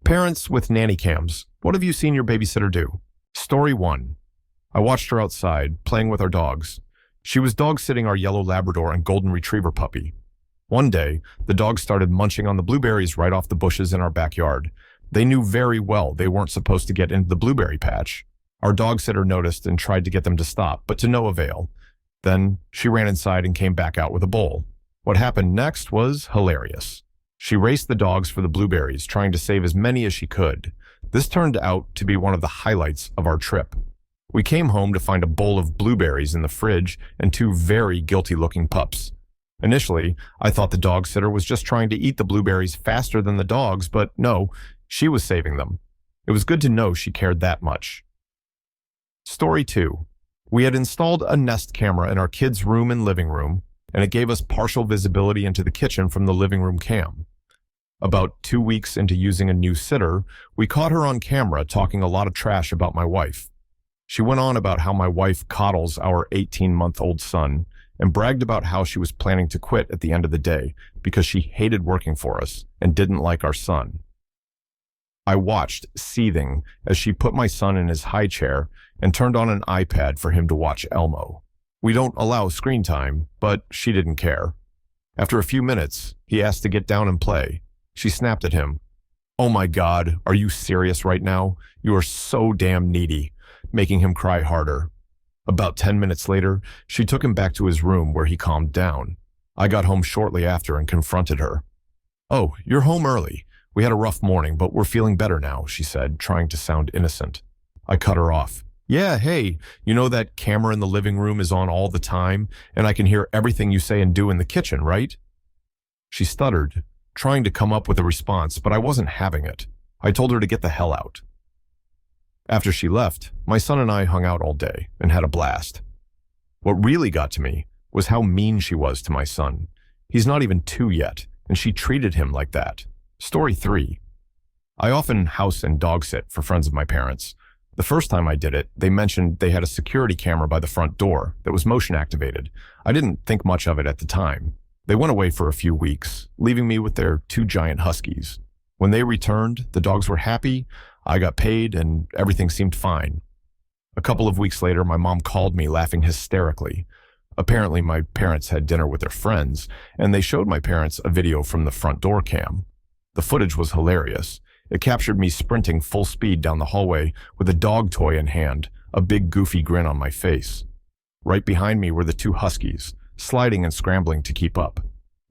Parents with nanny cams, what have you seen your babysitter do? Story 1. I watched her outside, playing with our dogs. She was dog-sitting our yellow Labrador and golden retriever puppy. One day, the dogs started munching on the blueberries right off the bushes in our backyard. They knew very well they weren't supposed to get into the blueberry patch. Our dog sitter noticed and tried to get them to stop, but to no avail. Then she ran inside and came back out with a bowl. What happened next was hilarious. She raced the dogs for the blueberries, trying to save as many as she could. This turned out to be one of the highlights of our trip. We came home to find a bowl of blueberries in the fridge and two very guilty-looking pups. Initially, I thought the dog sitter was just trying to eat the blueberries faster than the dogs, but no, she was saving them. It was good to know she cared that much. Story 2. We had installed a Nest camera in our kids' room and living room, and it gave us partial visibility into the kitchen from the living room cam. About 2 weeks into using a new sitter, we caught her on camera talking a lot of trash about my wife. She went on about how my wife coddles our 18-month-old son and bragged about how she was planning to quit at the end of the day because she hated working for us and didn't like our son. I watched, seething, as she put my son in his high chair and turned on an iPad for him to watch Elmo. We don't allow screen time, but she didn't care. After a few minutes, he asked to get down and play. She snapped at him. "Oh my God, are you serious right now? You are so damn needy," making him cry harder. About 10 minutes later, she took him back to his room where he calmed down. I got home shortly after and confronted her. "Oh, you're home early. We had a rough morning, but we're feeling better now," she said, trying to sound innocent. I cut her off. "Yeah, hey, you know that camera in the living room is on all the time, and I can hear everything you say and do in the kitchen, right?" She stuttered, trying to come up with a response, but I wasn't having it. I told her to get the hell out. After she left, my son and I hung out all day and had a blast. What really got to me was how mean she was to my son. He's not even 2 yet, and she treated him like that. Story 3. I often house and dog sit for friends of my parents. The first time I did it, they mentioned they had a security camera by the front door that was motion activated. I didn't think much of it at the time. They went away for a few weeks, leaving me with their 2 giant huskies. When they returned, the dogs were happy, I got paid, and everything seemed fine. A couple of weeks later, my mom called me laughing hysterically. Apparently, my parents had dinner with their friends, and they showed my parents a video from the front door cam. The footage was hilarious. It captured me sprinting full speed down the hallway with a dog toy in hand, a big goofy grin on my face. Right behind me were the 2 huskies, sliding and scrambling to keep up.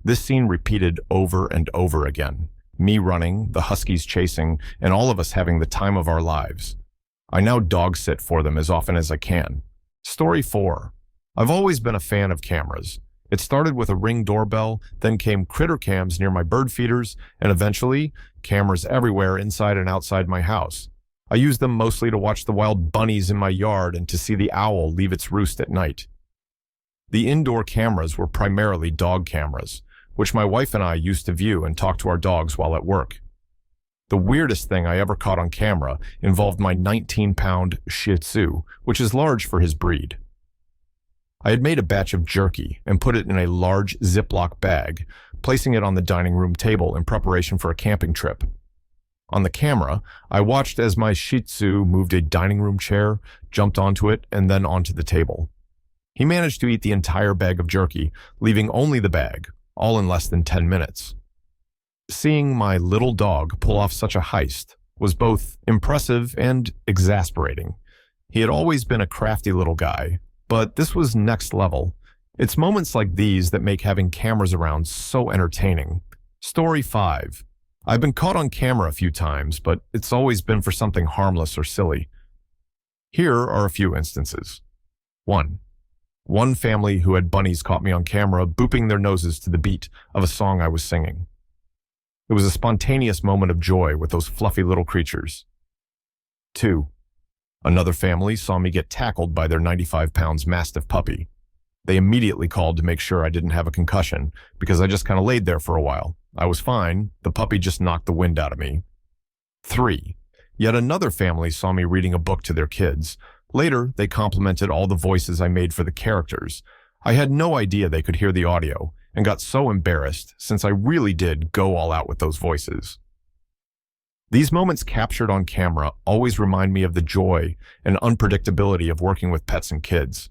This scene repeated over and over again. Me running, the huskies chasing, and all of us having the time of our lives. I now dog sit for them as often as I can. Story 4. I've always been a fan of cameras. It started with a Ring doorbell, then came critter cams near my bird feeders, and eventually, cameras everywhere inside and outside my house. I use them mostly to watch the wild bunnies in my yard and to see the owl leave its roost at night. The indoor cameras were primarily dog cameras, which my wife and I used to view and talk to our dogs while at work. The weirdest thing I ever caught on camera involved my 19-pound Shih Tzu, which is large for his breed. I had made a batch of jerky and put it in a large Ziploc bag, placing it on the dining room table in preparation for a camping trip. On the camera, I watched as my Shih Tzu moved a dining room chair, jumped onto it, and then onto the table. He managed to eat the entire bag of jerky, leaving only the bag, all in less than 10 minutes. Seeing my little dog pull off such a heist was both impressive and exasperating. He had always been a crafty little guy, but this was next level. It's moments like these that make having cameras around so entertaining. Story 5. I've been caught on camera a few times, but it's always been for something harmless or silly. Here are a few instances. 1. One family who had bunnies caught me on camera booping their noses to the beat of a song I was singing. It was a spontaneous moment of joy with those fluffy little creatures. 2. Another family saw me get tackled by their 95 pounds Mastiff puppy. They immediately called to make sure I didn't have a concussion because I just kind of laid there for a while. I was fine. The puppy just knocked the wind out of me. 3. Yet another family saw me reading a book to their kids. Later, they complimented all the voices I made for the characters. I had no idea they could hear the audio and got so embarrassed since I really did go all out with those voices. These moments captured on camera always remind me of the joy and unpredictability of working with pets and kids.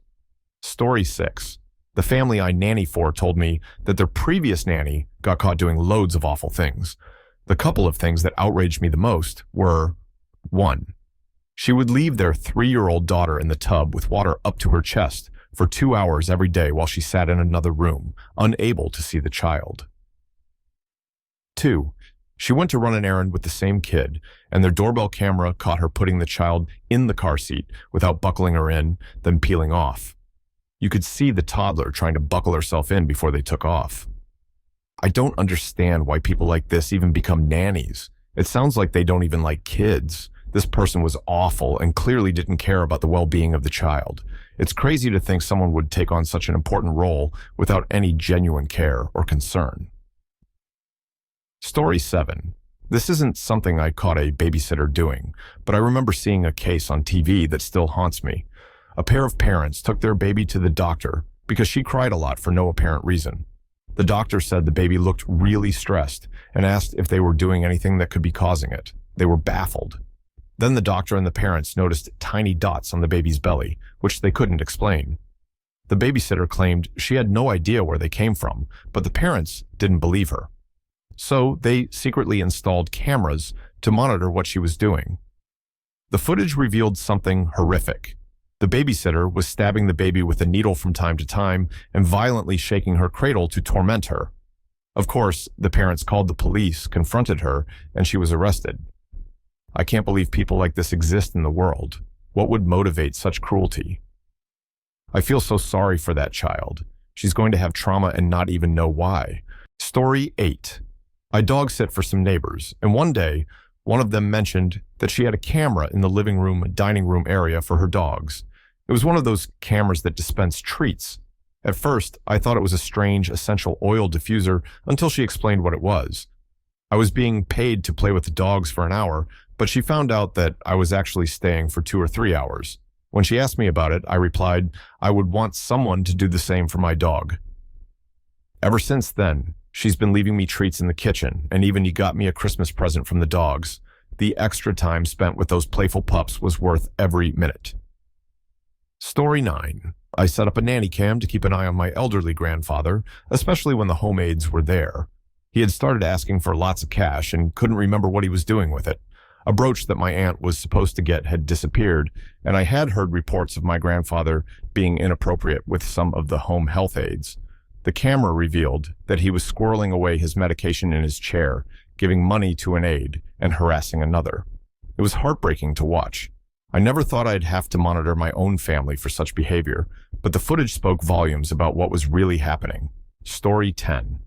Story 6. The family I nanny for told me that their previous nanny got caught doing loads of awful things. The couple of things that outraged me the most were: 1. She would leave their 3-year-old daughter in the tub with water up to her chest for 2 hours every day while she sat in another room, unable to see the child. 2. She went to run an errand with the same kid, and their doorbell camera caught her putting the child in the car seat without buckling her in, then peeling off. You could see the toddler trying to buckle herself in before they took off. I don't understand why people like this even become nannies. It sounds like they don't even like kids. This person was awful and clearly didn't care about the well-being of the child. It's crazy to think someone would take on such an important role without any genuine care or concern. Story 7. This isn't something I caught a babysitter doing, but I remember seeing a case on TV that still haunts me. A pair of parents took their baby to the doctor because she cried a lot for no apparent reason. The doctor said the baby looked really stressed and asked if they were doing anything that could be causing it. They were baffled. Then the doctor and the parents noticed tiny dots on the baby's belly, which they couldn't explain. The babysitter claimed she had no idea where they came from, but the parents didn't believe her. So they secretly installed cameras to monitor what she was doing. The footage revealed something horrific. The babysitter was stabbing the baby with a needle from time to time and violently shaking her cradle to torment her. Of course, the parents called the police, confronted her, and she was arrested. I can't believe people like this exist in the world. What would motivate such cruelty? I feel so sorry for that child. She's going to have trauma and not even know why. Story 8. I dog sit for some neighbors, and one day, one of them mentioned that she had a camera in the living room and dining room area for her dogs. It was one of those cameras that dispense treats. At first, I thought it was a strange essential oil diffuser until she explained what it was. I was being paid to play with the dogs for an hour, but she found out that I was actually staying for 2 or 3 hours. When she asked me about it, I replied I would want someone to do the same for my dog. Ever since then, she's been leaving me treats in the kitchen, and even got me a Christmas present from the dogs. The extra time spent with those playful pups was worth every minute. Story 9. I set up a nanny cam to keep an eye on my elderly grandfather, especially when the home aides were there. He had started asking for lots of cash and couldn't remember what he was doing with it. A brooch that my aunt was supposed to get had disappeared, and I had heard reports of my grandfather being inappropriate with some of the home health aides. The camera revealed that he was squirreling away his medication in his chair, giving money to an aide, and harassing another. It was heartbreaking to watch. I never thought I'd have to monitor my own family for such behavior, but the footage spoke volumes about what was really happening. Story 10.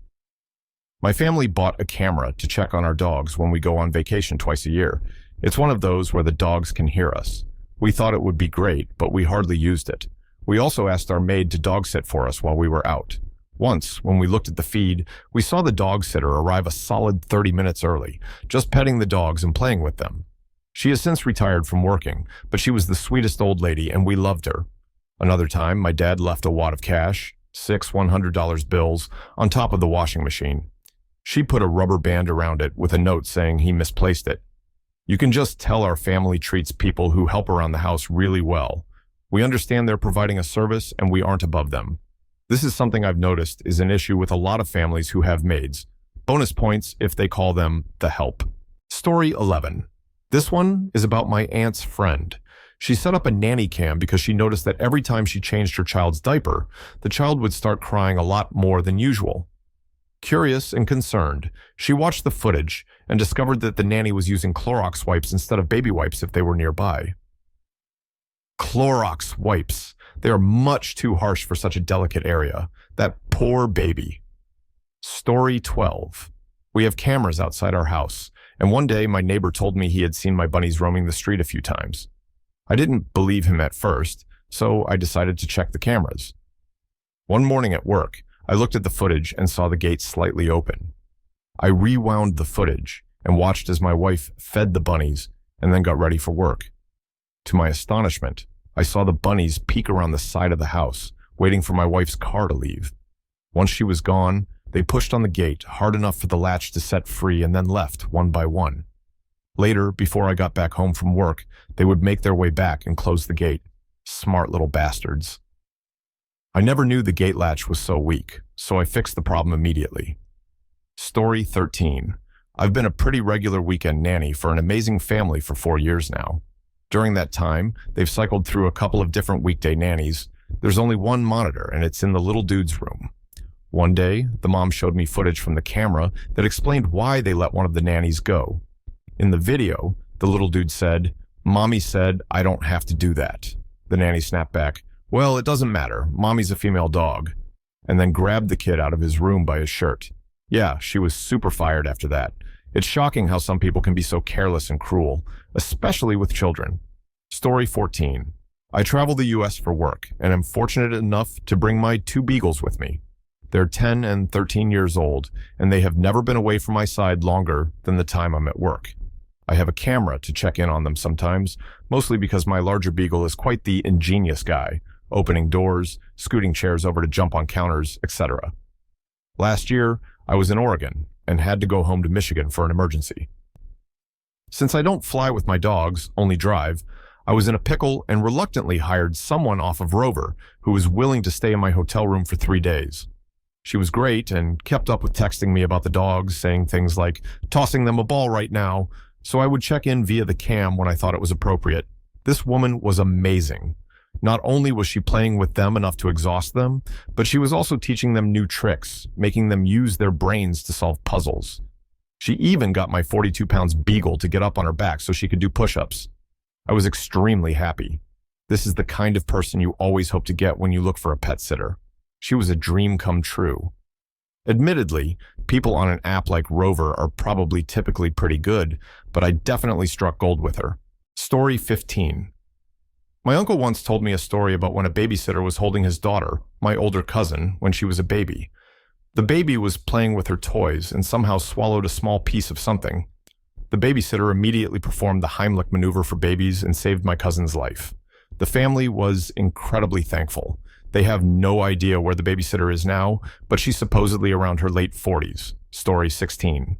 My family bought a camera to check on our dogs when we go on vacation twice a year. It's one of those where the dogs can hear us. We thought it would be great, but we hardly used it. We also asked our maid to dog sit for us while we were out. Once, when we looked at the feed, we saw the dog sitter arrive a solid 30 minutes early, just petting the dogs and playing with them. She has since retired from working, but she was the sweetest old lady and we loved her. Another time, my dad left a wad of cash, 6 $100 bills, on top of the washing machine. She put a rubber band around it with a note saying he misplaced it. You can just tell our family treats people who help around the house really well. We understand they're providing a service and we aren't above them. This is something I've noticed is an issue with a lot of families who have maids. Bonus points if they call them the help. Story 11. This one is about my aunt's friend. She set up a nanny cam because she noticed that every time she changed her child's diaper, the child would start crying a lot more than usual. Curious and concerned, she watched the footage and discovered that the nanny was using Clorox wipes instead of baby wipes if they were nearby. Clorox wipes. They are much too harsh for such a delicate area. That poor baby. Story 12. We have cameras outside our house, and one day my neighbor told me he had seen my bunnies roaming the street a few times. I didn't believe him at first, so I decided to check the cameras. One morning at work, I looked at the footage and saw the gate slightly open. I rewound the footage and watched as my wife fed the bunnies and then got ready for work. To my astonishment, I saw the bunnies peek around the side of the house, waiting for my wife's car to leave. Once she was gone, they pushed on the gate hard enough for the latch to set free and then left one by one. Later, before I got back home from work, they would make their way back and close the gate. Smart little bastards. I never knew the gate latch was so weak, so I fixed the problem immediately. Story 13. I've been a pretty regular weekend nanny for an amazing family for 4 years now. During that time, they've cycled through a couple of different weekday nannies. There's only one monitor, and it's in the little dude's room. One day, the mom showed me footage from the camera that explained why they let one of the nannies go. In the video, the little dude said, "Mommy said I don't have to do that." The nanny snapped back, "Well, it doesn't matter. Mommy's a female dog," and then grabbed the kid out of his room by his shirt. Yeah, she was super fired after that. It's shocking how some people can be so careless and cruel, especially with children. Story 14. I travel the US for work, and am fortunate enough to bring my 2 beagles with me. They're 10 and 13 years old, and they have never been away from my side longer than the time I'm at work. I have a camera to check in on them sometimes, mostly because my larger beagle is quite the ingenious guy, opening doors, scooting chairs over to jump on counters, etc. Last year, I was in Oregon and had to go home to Michigan for an emergency. Since I don't fly with my dogs, only drive, I was in a pickle and reluctantly hired someone off of Rover who was willing to stay in my hotel room for 3 days. She was great and kept up with texting me about the dogs, saying things like, "Tossing them a ball right now," so I would check in via the cam when I thought it was appropriate. This woman was amazing. Not only was she playing with them enough to exhaust them, but she was also teaching them new tricks, making them use their brains to solve puzzles. She even got my 42-pound beagle to get up on her back so she could do push-ups. I was extremely happy. This is the kind of person you always hope to get when you look for a pet sitter. She was a dream come true. Admittedly, people on an app like Rover are probably typically pretty good, but I definitely struck gold with her. Story 15. My uncle once told me a story about when a babysitter was holding his daughter, my older cousin, when she was a baby. The baby was playing with her toys and somehow swallowed a small piece of something. The babysitter immediately performed the Heimlich maneuver for babies and saved my cousin's life. The family was incredibly thankful. They have no idea where the babysitter is now, but she's supposedly around her late 40s. Story 16.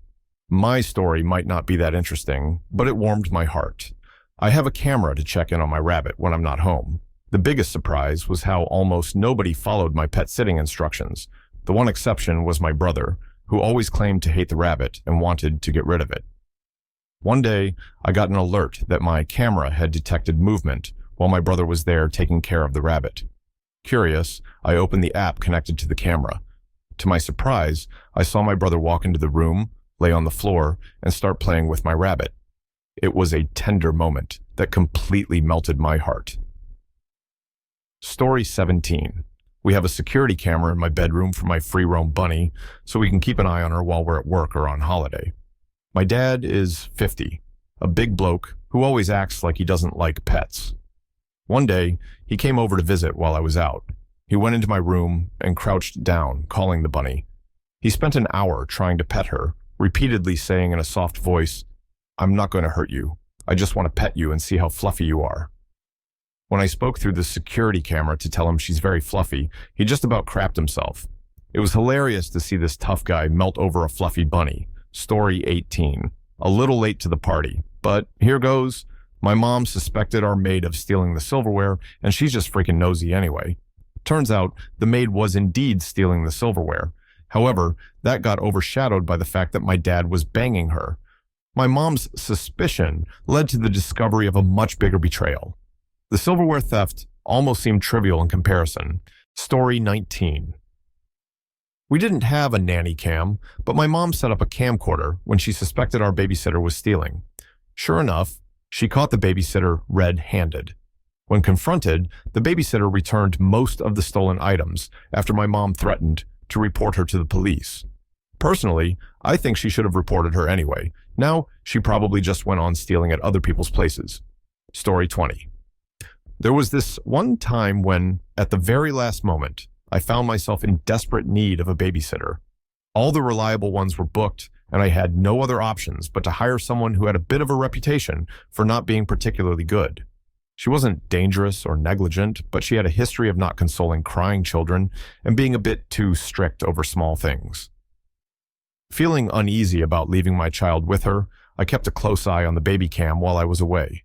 My story might not be that interesting, but it warmed my heart. I have a camera to check in on my rabbit when I'm not home. The biggest surprise was how almost nobody followed my pet sitting instructions. The one exception was my brother, who always claimed to hate the rabbit and wanted to get rid of it. One day, I got an alert that my camera had detected movement while my brother was there taking care of the rabbit. Curious, I opened the app connected to the camera. To my surprise, I saw my brother walk into the room, lay on the floor, and start playing with my rabbit. It was a tender moment that completely melted my heart. Story 17. We have a security camera in my bedroom for my free-roam bunny, so we can keep an eye on her while we're at work or on holiday. My dad is 50, a big bloke who always acts like he doesn't like pets. One day, he came over to visit while I was out. He went into my room and crouched down, calling the bunny. He spent an hour trying to pet her, repeatedly saying in a soft voice, "I'm not going to hurt you. I just want to pet you and see how fluffy you are." When I spoke through the security camera to tell him she's very fluffy, he just about crapped himself. It was hilarious to see this tough guy melt over a fluffy bunny. Story 18. A little late to the party, but here goes. My mom suspected our maid of stealing the silverware, and she's just freaking nosy anyway. Turns out, the maid was indeed stealing the silverware. However, that got overshadowed by the fact that my dad was banging her. My mom's suspicion led to the discovery of a much bigger betrayal. The silverware theft almost seemed trivial in comparison. Story 19. We didn't have a nanny cam, but my mom set up a camcorder when she suspected our babysitter was stealing. Sure enough, she caught the babysitter red-handed. When confronted, the babysitter returned most of the stolen items after my mom threatened to report her to the police. Personally, I think she should have reported her anyway. Now, she probably just went on stealing at other people's places. Story 20. There was this one time when, at the very last moment, I found myself in desperate need of a babysitter. All the reliable ones were booked, and I had no other options but to hire someone who had a bit of a reputation for not being particularly good. She wasn't dangerous or negligent, but she had a history of not consoling crying children and being a bit too strict over small things. Feeling uneasy about leaving my child with her, I kept a close eye on the baby cam while I was away.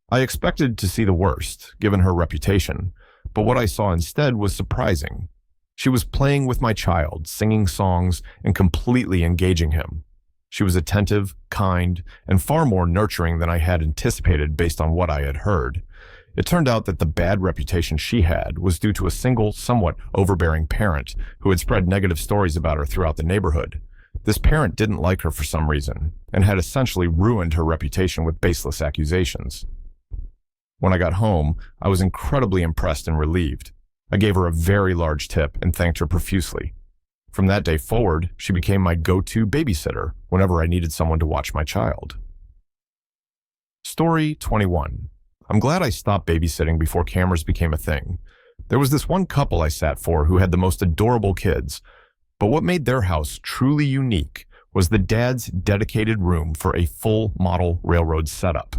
I expected to see the worst, given her reputation, but what I saw instead was surprising. She was playing with my child, singing songs, and completely engaging him. She was attentive, kind, and far more nurturing than I had anticipated based on what I had heard. It turned out that the bad reputation she had was due to a single, somewhat overbearing parent who had spread negative stories about her throughout the neighborhood. This parent didn't like her for some reason, and had essentially ruined her reputation with baseless accusations. When I got home, I was incredibly impressed and relieved. I gave her a very large tip and thanked her profusely. From that day forward, she became my go-to babysitter whenever I needed someone to watch my child. Story 21. I'm glad I stopped babysitting before cameras became a thing. There was this one couple I sat for who had the most adorable kids, but what made their house truly unique was the dad's dedicated room for a full model railroad setup.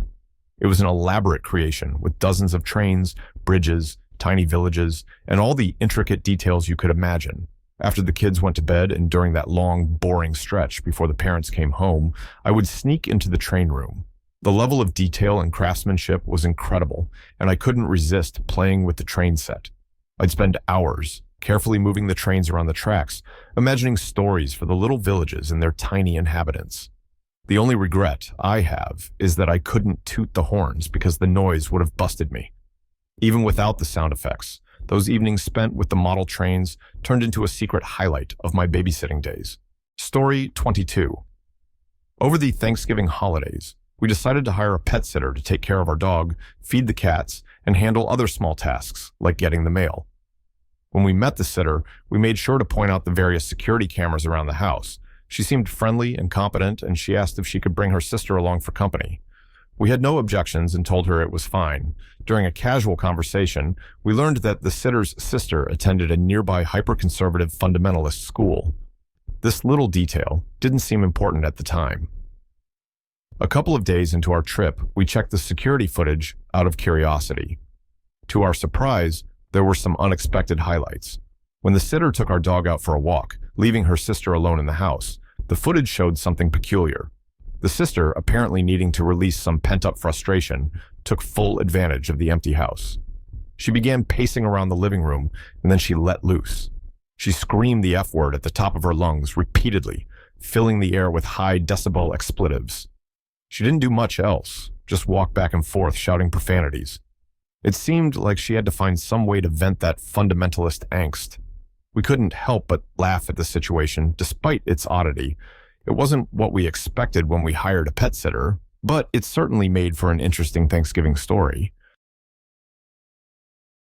It was an elaborate creation with dozens of trains, bridges, tiny villages, and all the intricate details you could imagine. After the kids went to bed and during that long, boring stretch before the parents came home, I would sneak into the train room. The level of detail and craftsmanship was incredible, and I couldn't resist playing with the train set. I'd spend hours carefully moving the trains around the tracks, imagining stories for the little villages and their tiny inhabitants. The only regret I have is that I couldn't toot the horns because the noise would have busted me. Even without the sound effects, those evenings spent with the model trains turned into a secret highlight of my babysitting days. Story 22. Over the Thanksgiving holidays, we decided to hire a pet sitter to take care of our dog, feed the cats, and handle other small tasks like getting the mail. When we met the sitter, we made sure to point out the various security cameras around the house. She seemed friendly and competent, and she asked if she could bring her sister along for company. We had no objections and told her it was fine. During a casual conversation, we learned that the sitter's sister attended a nearby hyper-conservative fundamentalist school. This little detail didn't seem important at the time. A couple of days into our trip, we checked the security footage out of curiosity. To our surprise, there were some unexpected highlights. When the sitter took our dog out for a walk, leaving her sister alone in the house, the footage showed something peculiar. The sister, apparently needing to release some pent-up frustration, took full advantage of the empty house. She began pacing around the living room, and then she let loose. She screamed the F word at the top of her lungs repeatedly, filling the air with high decibel expletives. She didn't do much else, just walk back and forth shouting profanities. It seemed like she had to find some way to vent that fundamentalist angst. We couldn't help but laugh at the situation, despite its oddity. It wasn't what we expected when we hired a pet sitter, but it certainly made for an interesting Thanksgiving story.